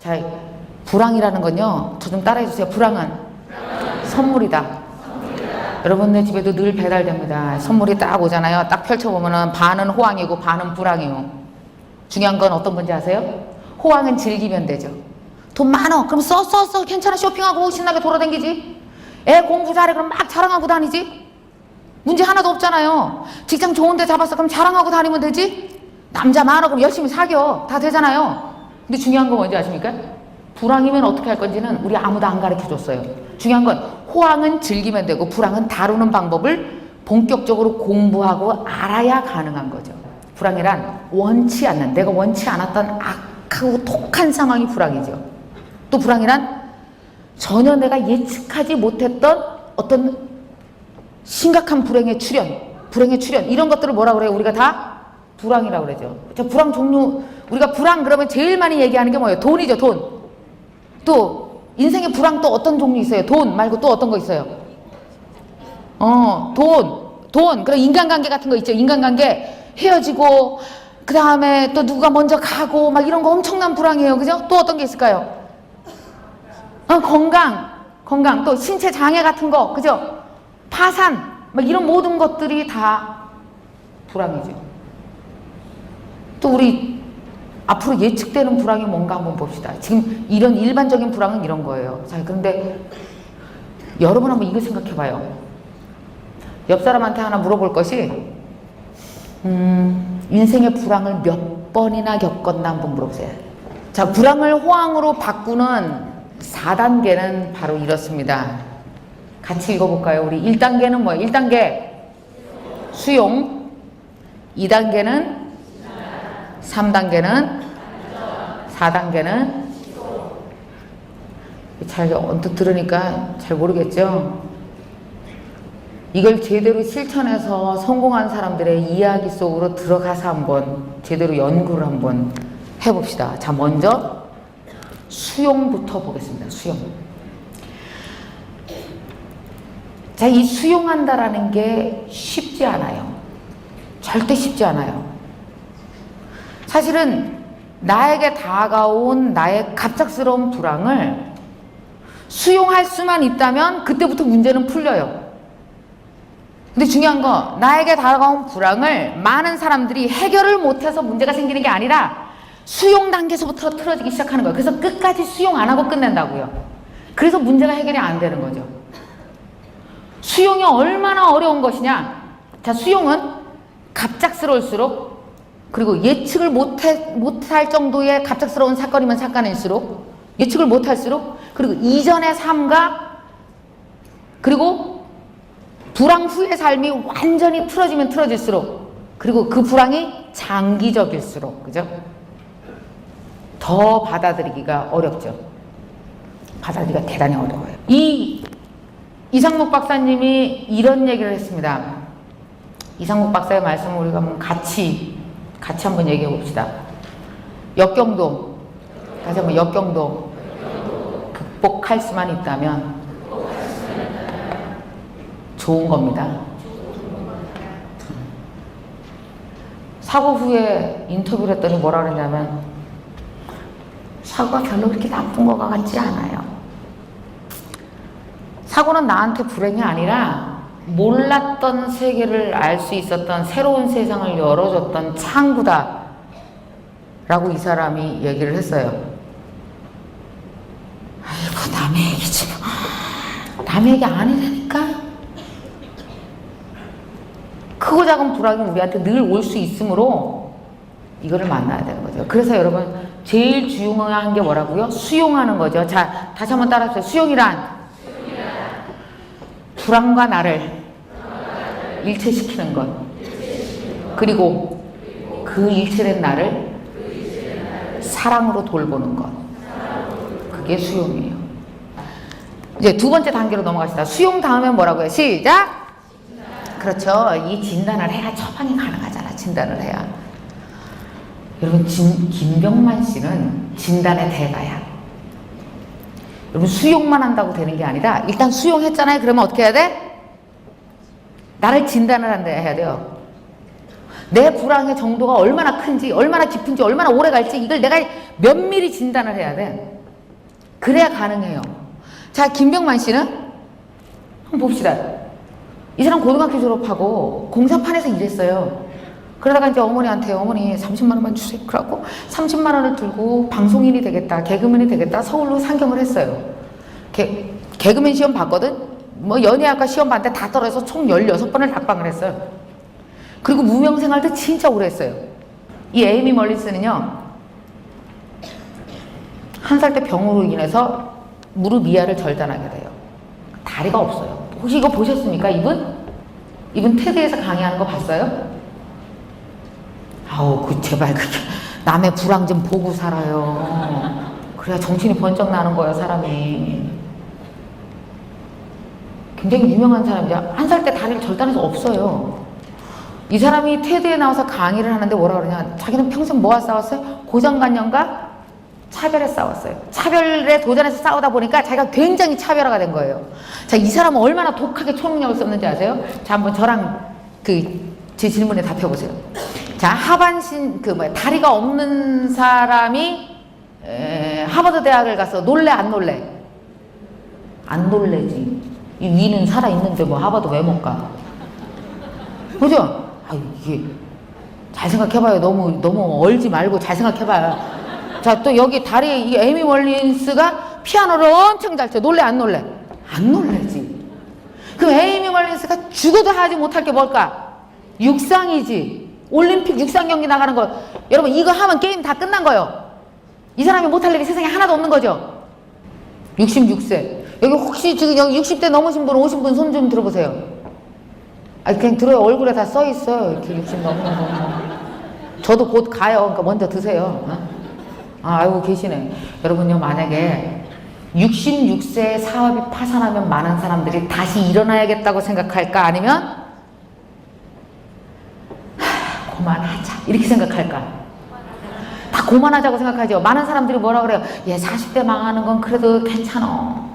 자, 불황이라는 건요, 저 좀 따라해 주세요. 불황은 선물이다. 여러분네 집에도 늘 배달됩니다. 선물이 딱 오잖아요. 딱 펼쳐보면은 반은 호황이고 반은 불황이에요. 중요한 건 어떤 건지 아세요? 호황은 즐기면 되죠. 돈 많어. 그럼 써. 괜찮아. 쇼핑하고 신나게 돌아다니지. 애 공부 잘해. 그럼 막 자랑하고 다니지. 문제 하나도 없잖아요. 직장 좋은 데 잡았어. 그럼 자랑하고 다니면 되지. 남자 많아. 그럼 열심히 사겨. 다 되잖아요. 근데 중요한 건 뭔지 아십니까? 불황이면 어떻게 할 건지는 우리 아무도 안 가르쳐 줬어요. 중요한 건 호황은 즐기면 되고 불황은 다루는 방법을 본격적으로 공부하고 알아야 가능한 거죠. 불황이란 원치 않는, 내가 원치 않았던 악하고 독한 상황이 불황이죠. 또 불황이란 전혀 내가 예측하지 못했던 어떤 심각한 불행의 출현 이런 것들을 뭐라고 그래요? 우리가 다 불황이라고 그러죠. 불황 종류, 우리가 불황 그러면 제일 많이 얘기하는 게 뭐예요? 돈이죠. 돈. 또 인생의 불황 또 어떤 종류 있어요? 돈 말고 또 어떤 거 있어요? 돈. 그럼 인간관계 같은 거 있죠. 인간관계 헤어지고 그 다음에 또 누가 먼저 가고 막 이런 거 엄청난 불황이에요. 그죠? 또 어떤 게 있을까요? 건강 또 신체 장애 같은 거, 그죠? 파산 막 이런 모든 것들이 다 불황이죠. 또 우리 앞으로 예측되는 불황이 뭔가 한번 봅시다. 지금 이런 일반적인 불황은 이런 거예요. 자, 그런데 여러분 한번 이거 생각해 봐요. 옆 사람한테 하나 물어볼 것이 인생의 불황을 몇 번이나 겪었나 한번 물어보세요. 자, 불황을 호황으로 바꾸는 4단계는 바로 이렇습니다. 같이 읽어볼까요? 우리 1단계는 뭐예요? 1단계 수용, 2단계는 3단계는 4단계는 잘 언뜻 들으니까 잘 모르겠죠? 이걸 제대로 실천해서 성공한 사람들의 이야기 속으로 들어가서 한번 제대로 연구를 한번 해봅시다. 자, 먼저 수용부터 보겠습니다. 수용. 자, 이 수용한다라는 게 쉽지 않아요. 절대 쉽지 않아요. 사실은 나에게 다가온 나의 갑작스러운 불황을 수용할 수만 있다면 그때부터 문제는 풀려요. 근데 중요한 거, 나에게 다가온 불황을 많은 사람들이 해결을 못해서 문제가 생기는 게 아니라 수용 단계에서부터 틀어지기 시작하는 거예요. 그래서 끝까지 수용 안 하고 끝낸다고요. 그래서 문제가 해결이 안 되는 거죠. 수용이 얼마나 어려운 것이냐. 자, 수용은 갑작스러울수록, 그리고 예측을 못할 정도의 갑작스러운 사건이면 사건일수록, 예측을 못할수록, 그리고 이전의 삶과 그리고 불황 후의 삶이 완전히 틀어지면 틀어질수록, 그리고 그 불황이 장기적일수록, 그죠? 더 받아들이기가 어렵죠. 받아들이기가 대단히 어려워요. 이상목 박사님이 이런 얘기를 했습니다. 이상목 박사의 말씀을 우리가 한번 같이 한번 얘기해 봅시다. 역경도, 다시 한번 역경도 극복할 수만 있다면 좋은 겁니다. 사고 후에 인터뷰를 했더니 뭐라 그러냐면, 사고가 별로 그렇게 나쁜 것 같지 않아요. 사고는 나한테 불행이 아니라 몰랐던 세계를 알 수 있었던, 새로운 세상을 열어줬던 창구다 라고 이 사람이 얘기를 했어요. 아이고, 남의 얘기지. 남의 얘기 아니라니까. 크고 작은 불황이 우리한테 늘 올 수 있으므로 이거를 만나야 되는 거죠. 그래서 여러분, 제일 중요한 게 뭐라고요? 수용하는 거죠. 자, 다시 한번 따라해보세요. 수용이란 불황과 나를 일체시키는 것, 그리고 그 일체된 나를 사랑으로 돌보는 것, 그게 수용이에요. 이제 두 번째 단계로 넘어갑시다. 수용 다음에 뭐라고요? 시작! 그렇죠. 이 진단을 해야 처방이 가능하잖아. 진단을 해야. 여러분, 김병만 씨는 진단의 대가야. 여러분, 수용만 한다고 되는 게 아니라 일단 수용했잖아요. 그러면 어떻게 해야 돼? 나를 진단을 해야 돼요. 내 불황의 정도가 얼마나 큰지, 얼마나 깊은지, 얼마나 오래 갈지 이걸 내가 면밀히 진단을 해야 돼. 그래야 가능해요. 자, 김병만 씨는 한번 봅시다. 이 사람 고등학교 졸업하고 공사판에서 일했어요. 그러다가 이제 어머니한테 어머니 30만 원만 주세요. 그래갖고 30만 원을 들고 방송인이 되겠다, 개그맨이 되겠다 서울로 상경을 했어요. 개그맨 시험 봤거든. 뭐 연예학과 시험 봤는데 다 떨어져서 총 16번을 낙방을 했어요. 그리고 무명 생활도 진짜 오래 했어요. 이 에이미 멀린스는요, 한 살 때 병으로 인해서 무릎 이하를 절단하게 돼요. 다리가 없어요. 혹시 이거 보셨습니까? 이분 테드에서 강의하는 거 봤어요? 아우, 제발 그게 남의 불황 좀 보고 살아요. 그래야 정신이 번쩍 나는 거예요, 사람이. 굉장히 유명한 사람이죠. 한 살 때 다리를 절단해서 없어요. 이 사람이 테드에 나와서 강의를 하는데 뭐라 그러냐, 자기는 평생 뭐와 싸웠어요? 고정관념과 차별에 싸웠어요. 차별에 도전해서 싸우다 보니까 자기가 굉장히 차별화가 된 거예요. 자, 이 사람은 얼마나 독하게 초능력을 썼는지 아세요? 자, 한번 저랑 제 질문에 답해보세요. 자, 하반신, 다리가 없는 사람이 하버드 대학을 가서 놀래, 안 놀래? 안 놀래지. 이 위는 살아있는데 뭐 하버드 왜 못 가? 그죠? 아유, 이게 잘 생각해봐요. 너무 얼지 말고 잘 생각해봐요. 자, 또 여기 다리, 이 에이미 멀린스가 피아노를 엄청 잘 쳐. 놀래, 안 놀래? 안 놀래지. 그럼 에이미 멀린스가 죽어도 하지 못할 게 뭘까? 육상이지. 올림픽 육상 경기 나가는 거. 여러분, 이거 하면 게임 다 끝난 거예요. 이 사람이 못할 일이 세상에 하나도 없는 거죠. 66세. 여기 혹시 지금 여기 60대 넘으신 분, 오신 분 손 좀 들어보세요. 아니, 그냥 들어요. 얼굴에 다 써 있어요. 이렇게 60 넘는 거. 저도 곧 가요. 그러니까 먼저 드세요. 어? 아이고, 계시네. 여러분요, 만약에 66세 사업이 파산하면 많은 사람들이 다시 일어나야겠다고 생각할까? 아니면 그만하자 이렇게 생각할까? 다 그만하자고 생각하죠. 많은 사람들이 뭐라 그래요? 얘 40대 망하는 건 그래도 괜찮아.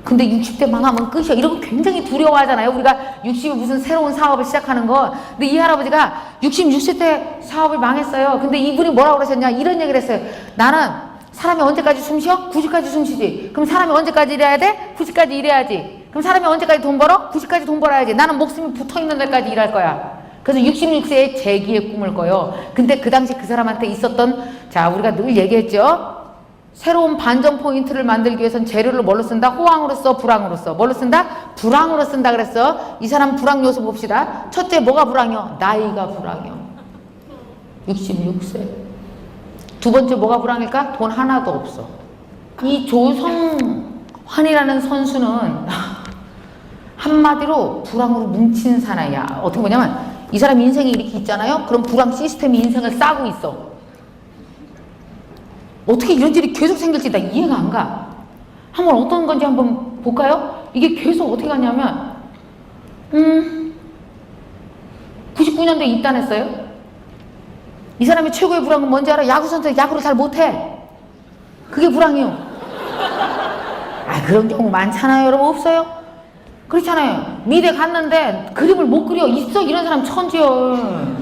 근데 60대 망하면 끝이야. 이런 거 굉장히 두려워하잖아요. 우리가 60에 무슨 새로운 사업을 시작하는 거. 근데 이 할아버지가 66세 때 사업을 망했어요. 근데 이분이 뭐라고 그러셨냐? 이런 얘기를 했어요. 나는 사람이 언제까지 숨 쉬어? 90까지 숨 쉬지. 그럼 사람이 언제까지 일해야 돼? 90까지 일해야지. 그럼 사람이 언제까지 돈 벌어? 90까지 돈 벌어야지. 나는 목숨이 붙어있는 데까지 일할 거야. 그래서 66세에 재기의 꿈을 꿔요. 근데 그 당시 그 사람한테 있었던, 자, 우리가 늘 얘기했죠? 새로운 반전 포인트를 만들기 위해서는 재료를 뭘로 쓴다? 호황으로 써, 불황으로 써. 뭘로 쓴다? 불황으로 쓴다 그랬어. 이 사람 불황 요소 봅시다. 첫째, 뭐가 불황이요? 나이가 불황이요. 66세. 두 번째, 뭐가 불황일까? 돈 하나도 없어. 이 조성환이라는 선수는 한마디로 불황으로 뭉친 사나이야. 어떻게 보냐면 이 사람 인생이 이렇게 있잖아요. 그럼 불황 시스템이 인생을 싸고 있어. 어떻게 이런 일이 계속 생길지 나 이해가 안 가. 한번 어떤 건지 한번 볼까요? 이게 계속 어떻게 가냐면 99년도에 입단했어요. 이 사람의 최고의 불황은 뭔지 알아? 야구 선수 야구를 잘 못해. 그게 불황이요. 아, 그런 경우 많잖아요. 여러분, 없어요? 그렇잖아요. 미대 갔는데 그림을 못 그려. 있어, 이런 사람 천지요.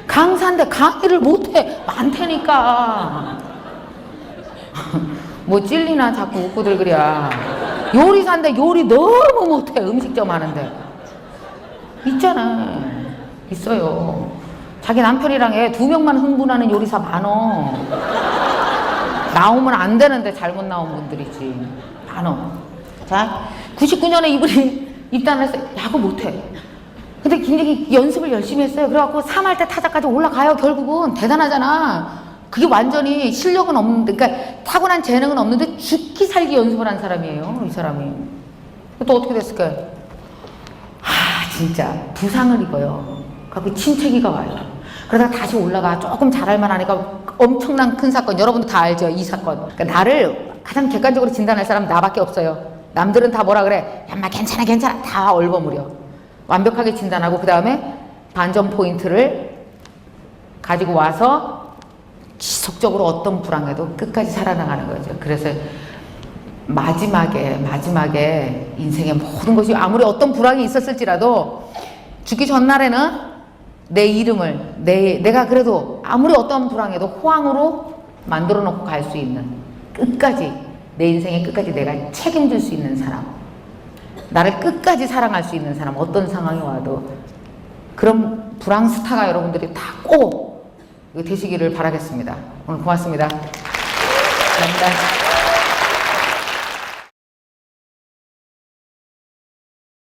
강사인데 강의를 못해. 많다니까. 뭐 찔리나 자꾸 웃고들 그래. 요리사인데 요리 너무 못해. 음식점 하는데. 있잖아. 있어요. 자기 남편이랑 애 2명만 흥분하는 요리사 많어. 나오면 안 되는데 잘못 나온 분들이지. 많어. 자, 99년에 이분이 입단을 했어요. 야구 못해. 근데 굉장히 연습을 열심히 했어요. 그래갖고 3할 때 타자까지 올라가요. 결국은 대단하잖아. 그게 완전히 실력은 없는데, 그러니까 타고난 재능은 없는데 죽기 살기 연습을 한 사람이에요. 이 사람이. 또 어떻게 됐을까요? 아, 진짜 부상을 입어요. 그래갖고 침체기가 와요. 그러다가 다시 올라가. 조금 잘할만 하니까 엄청난 큰 사건. 여러분도 다 알죠, 이 사건. 그러니까 나를 가장 객관적으로 진단할 사람 나밖에 없어요. 남들은 다 뭐라 그래? 야, 마 괜찮아 괜찮아. 다 얼버무려. 완벽하게 진단하고 그 다음에 반전 포인트를 가지고 와서 지속적으로 어떤 불황에도 끝까지 살아나가는 거죠. 그래서 마지막에 인생의 모든 것이 아무리 어떤 불황이 있었을지라도 죽기 전날에는 내 이름을 내가 그래도 아무리 어떤 불황에도 호황으로 만들어 놓고 갈 수 있는, 끝까지 내 인생의 끝까지 내가 책임질 수 있는 사람, 나를 끝까지 사랑할 수 있는 사람, 어떤 상황이 와도 그런 불황스타가 여러분들이 다 꼭 되시기를 바라겠습니다. 오늘 고맙습니다. 감사합니다.